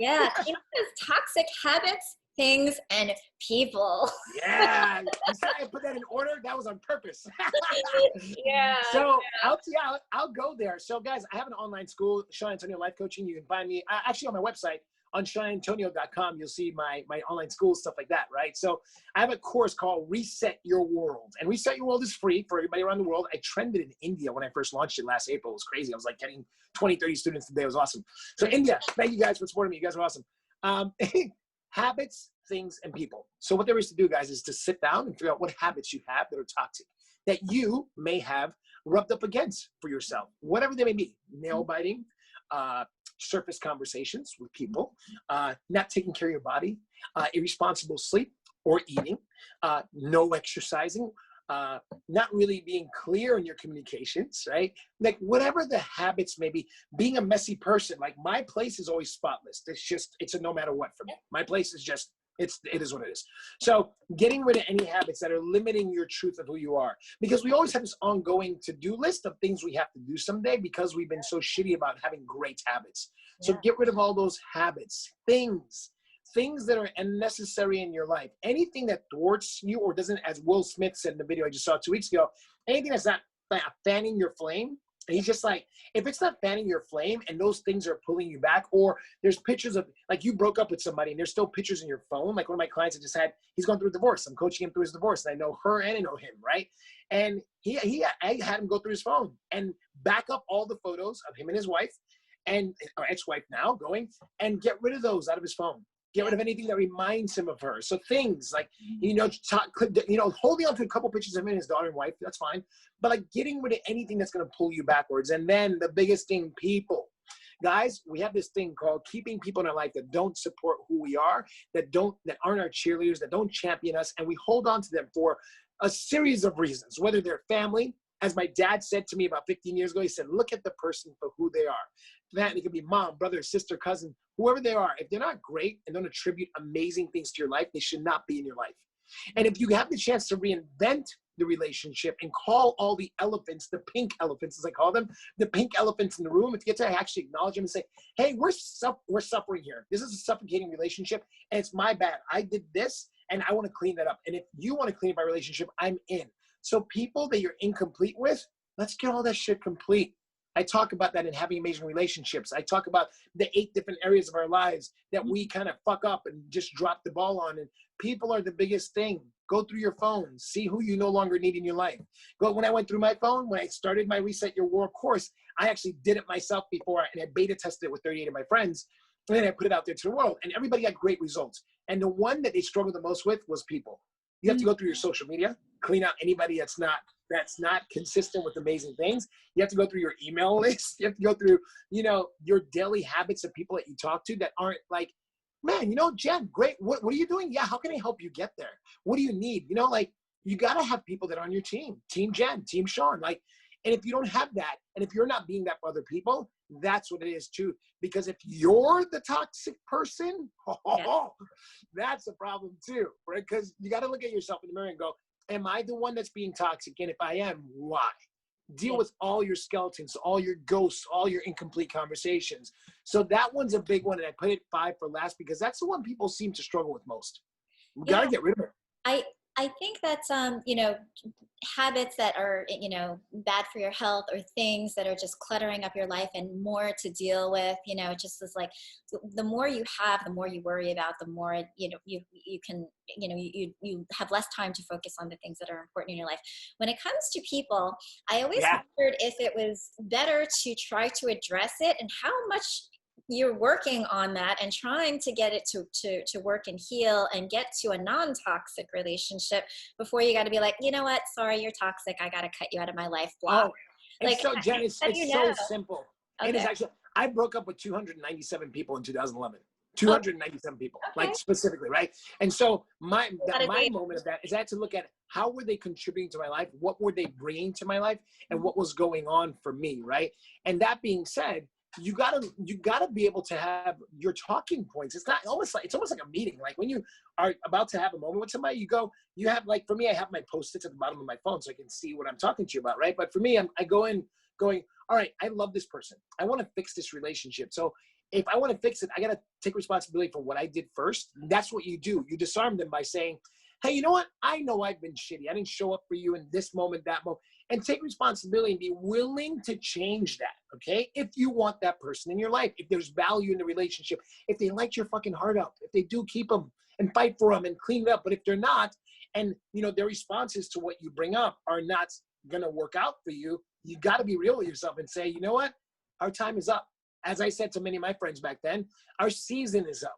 Yeah. You know, those toxic habits, things, and people. Yeah. You see, I put that in order. That was on purpose. Yeah. So I'll go there. So guys, I have an online school, Shawn Antonio Life Coaching. You can find me actually on my website on ShawnAntonio.com. You'll see my online school, stuff like that, right? So I have a course called Reset Your World. And Reset Your World is free for everybody around the world. I trended in India when I first launched it last April. It was crazy. I was like getting 20, 30 students a day. It was awesome. So India, thank you guys for supporting me. You guys are awesome. Habits, things, and people. So what there is to do, guys, is to sit down and figure out what habits you have that are toxic, that you may have rubbed up against for yourself, whatever they may be. Nail biting, surface conversations with people, not taking care of your body, irresponsible sleep or eating, no exercising, not really being clear in your communications, right? Like whatever the habits may be, being a messy person. Like my place is always spotless. It's a no matter what for me. My place is just, it is what it is. So getting rid of any habits that are limiting your truth of who you are, because we always have this ongoing to-do list of things we have to do someday because we've been so shitty about having great habits. So get rid of all those habits, things that are unnecessary in your life. Anything that thwarts you or doesn't, as Will Smith said in the video I just saw 2 weeks ago, anything that's not fanning your flame. And he's just like, if it's not fanning your flame and those things are pulling you back, or there's pictures of, like you broke up with somebody and there's still pictures in your phone. Like one of my clients I just had, he's going through a divorce. I'm coaching him through his divorce and I know her and I know him, right? And I had him go through his phone and back up all the photos of him and his wife and or ex-wife now going, and get rid of those out of his phone. Get rid of anything that reminds him of her. So things like, holding on to a couple pictures of him and his daughter and wife, that's fine. But like getting rid of anything that's going to pull you backwards. And then the biggest thing, people. Guys, we have this thing called keeping people in our life that don't support who we are, that aren't our cheerleaders, that don't champion us. And we hold on to them for a series of reasons, whether they're family. As my dad said to me about 15 years ago, he said, look at the person for who they are. That it could be mom, brother, sister, cousin, whoever they are. If they're not great and don't attribute amazing things to your life, they should not be in your life. And if you have the chance to reinvent the relationship and call all the elephants, the pink elephants, as I call them, the pink elephants in the room, if you get to actually acknowledge them and say, hey, we're suffering here. This is a suffocating relationship and it's my bad. I did this and I want to clean that up. And if you want to clean up my relationship, I'm in. So people that you're incomplete with, let's get all that shit complete. I talk about that in Having Amazing Relationships. I talk about the 8 different areas of our lives that we kind of fuck up and just drop the ball on. And people are the biggest thing. Go through your phone. See who you no longer need in your life. When I went through my phone, when I started my Reset Your World course, I actually did it myself before, and I beta tested it with 38 of my friends. And then I put it out there to the world. And everybody got great results. And the one that they struggled the most with was people. You have to go through your social media, clean out anybody that's not consistent with amazing things. You have to go through your email list. You have to go through, your daily habits of people that you talk to that aren't like, man, Jen, great. What are you doing? Yeah. How can I help you get there? What do you need? You got to have people that are on your team, Team Jen, Team Shawn. And if you don't have that, and if you're not being that for other people, that's what it is too. Because if you're the toxic person, that's a problem too, right? Because you got to look at yourself in the mirror and go, am I the one that's being toxic? And if I am, why? Deal with all your skeletons, all your ghosts, all your incomplete conversations. So that one's a big one. And I put it 5 for last because that's the one people seem to struggle with most. We got to get rid of it. I think that's, habits that are, bad for your health or things that are just cluttering up your life and more to deal with, just as like the more you have, the more you worry about, the more, you can, you have less time to focus on the things that are important in your life. When it comes to people, I always wondered if it was better to try to address it and how much you're working on that and trying to get it to work and heal and get to a non-toxic relationship before you got to be like, you know what? Sorry, you're toxic. I got to cut you out of my life. Blah. Jen, it's so simple. Okay. It is actually, I broke up with 297 people in 2011. 297 people, like specifically, right? And so my moment of that is I had to look at how were they contributing to my life? What were they bringing to my life? And what was going on for me, right? And that being said, you gotta be able to have your talking points. It's almost like a meeting. Like when you are about to have a moment with somebody, you have like, for me, I have my Post-its at the bottom of my phone so I can see what I'm talking to you about, right? But for me, I go in going, all right, I love this person. I want to fix this relationship. So if I want to fix it, I got to take responsibility for what I did first. That's what you do. You disarm them by saying, hey, you know what? I know I've been shitty. I didn't show up for you in this moment, that moment. And take responsibility and be willing to change that, okay? If you want that person in your life, if there's value in the relationship, if they light your fucking heart up, if they do, keep them and fight for them and clean it up. But if they're not, and their responses to what you bring up are not gonna work out for you, you gotta be real with yourself and say, you know what? Our time is up. As I said to many of my friends back then, our season is up.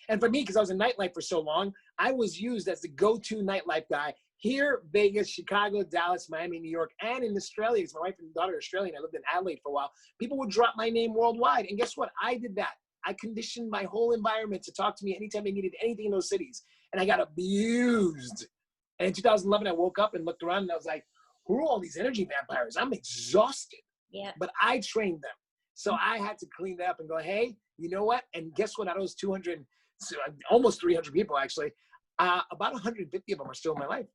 And for me, because I was in nightlife for so long, I was used as the go-to nightlife guy here, Vegas, Chicago, Dallas, Miami, New York, and in Australia. Because my wife and daughter are Australian. I lived in Adelaide for a while. People would drop my name worldwide. And guess what? I did that. I conditioned my whole environment to talk to me anytime they needed anything in those cities. And I got abused. And in 2011, I woke up and looked around and I was like, who are all these energy vampires? I'm exhausted. Yeah. But I trained them. So I had to clean that up and go, hey, you know what? And guess what? Out of those 200, almost 300 people, actually, about 150 of them are still in my life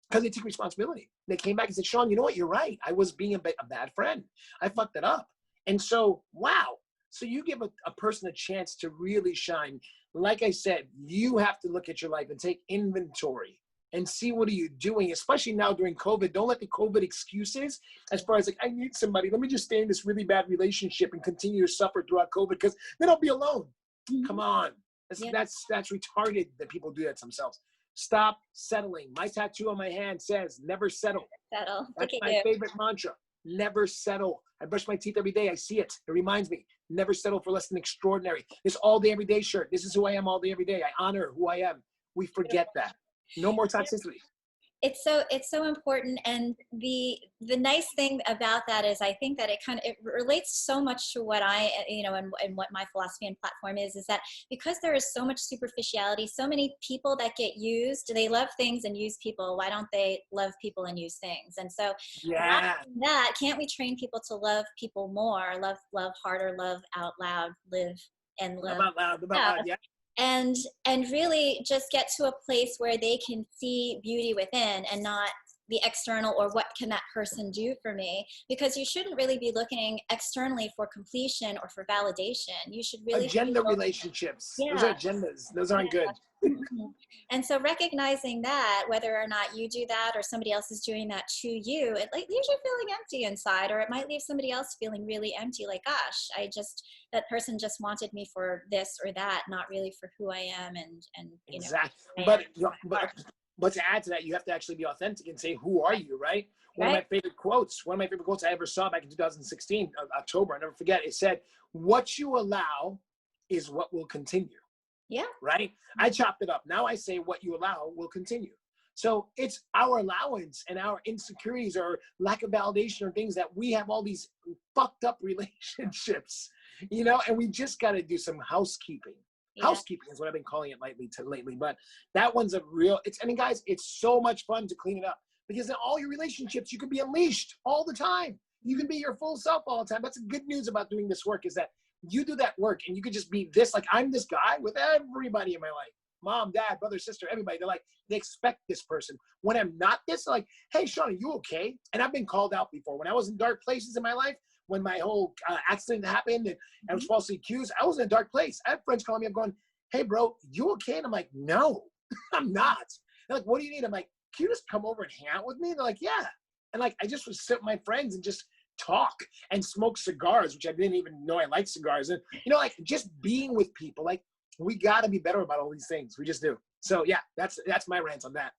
because they took responsibility. They came back and said, Shawn, you know what? You're right. I was being a bad friend. I fucked it up. And so, wow. So you give a person a chance to really shine. Like I said, you have to look at your life and take inventory and see what are you doing, especially now during COVID. Don't let the COVID excuses, as far as like, I need somebody, let me just stay in this really bad relationship and continue to suffer throughout COVID because then I'll be alone. Mm-hmm. Come on. That's retarded that people do that to themselves. Stop settling. My tattoo on my hand says, never settle. Settle. That's my favorite mantra. Never settle. I brush my teeth every day. I see it. It reminds me, never settle for less than extraordinary. This all day, every day shirt. This is who I am all day, every day. I honor who I am. We forget that. No more toxicity. It's so important. And the nice thing about that is I think that it relates so much to what I, and what my philosophy and platform is that because there is so much superficiality, so many people that get used, they love things and use people. Why don't they love people and use things? And so that, can't we train people to love people more, love harder, love out loud, live and live out loud, yeah. And really just get to a place where they can see beauty within and not the external or what can that person do for me, because you shouldn't really be looking externally for completion or for validation. You should really agenda relationships. Yeah. Those are agendas. Those aren't good. And so recognizing that, whether or not you do that or somebody else is doing that to you, it leaves you feeling empty inside, or it might leave somebody else feeling really empty, like, gosh, that person just wanted me for this or that, not really for who I am and exactly. But to add to that, you have to actually be authentic and say, who are you, right? One of my favorite quotes I ever saw back in 2016, October, I'll never forget, it said, what you allow is what will continue. Yeah. Right? I chopped it up. Now I say what you allow will continue. So it's our allowance and our insecurities or lack of validation or things that we have all these fucked up relationships, and we just got to do some housekeeping. Yeah. Housekeeping is what I've been calling it lately, but that one's guys, it's so much fun to clean it up because in all your relationships, you can be unleashed all the time. You can be your full self all the time. That's the good news about doing this work is that you do that work and you could just be this, like I'm this guy with everybody in my life, mom, dad, brother, sister, everybody. They expect this person. When I'm not this, they're like, hey, Shawn, are you okay? And I've been called out before. When I was in dark places in my life, when my whole accident happened and I was falsely accused, I was in a dark place. I had friends calling me up going, hey, bro, you okay? And I'm like, no, I'm not. They're like, what do you need? I'm like, can you just come over and hang out with me? And they're like, yeah. And like, I just would sit with my friends and just talk and smoke cigars, which I didn't even know I liked cigars. And, like just being with people, like we got to be better about all these things. We just do. So yeah, that's my rant on that.